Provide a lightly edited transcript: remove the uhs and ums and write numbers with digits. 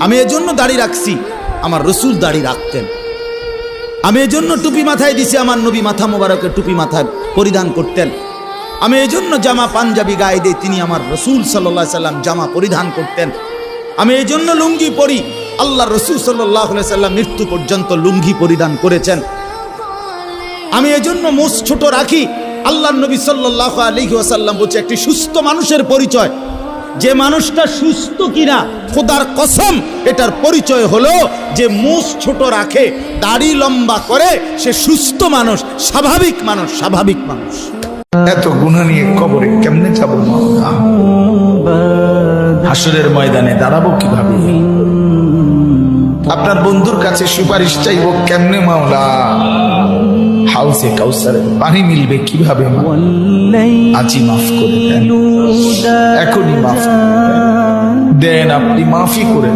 আমি এজন্য দাড়ি রাখছি, আমার রসুল দাড়ি রাখতেন। আমি এজন্য টুপি মাথায় দিছি, আমার নবী মাথা মোবারকে টুপি মাথায় পরিধান করতেন। আমি এজন্য জামা পাঞ্জাবি গায়ে দিই, তিনি আমার রসুল সাল্লাল্লাহু আলাইহি সাল্লাম জামা পরিধান করতেন। আমি এই জন্য লুঙ্গি পরি, আল্লাহ রসুল সাল্লাল্লাহু আলাইহি সাল্লাম মৃত্যু পর্যন্ত লুঙ্গি পরিধান করেছেন। আমি এজন্য মোষ ছোট রাখি, আল্লাহ নবী সাল্লাল্লাহু আলাইহি ওয়াসাল্লাম বলছে একটি সুস্থ মানুষের পরিচয়, যে মানুষটা সুস্থ কিনা খোদার কসম এটার পরিচয় হলো যে মোষ ছোট রাখে, দাড়ি লম্বা করে, সে সুস্থ মানুষ, স্বাভাবিক মানুষ, স্বাভাবিক মানুষ। এত গুনাহ নিয়ে কবরে কেমনে যাবো? হাসরের ময়দানে দাঁড়াবো কিভাবে? আপনার বন্ধুর কাছে সুপারিশ চাইবো কেমনে মাওলা? হাউসে কাউসারের পানি মিলবে কিভাবে? আজই মাফ করে দেন, এখনই মাফ দেন, আপনি মাফই করে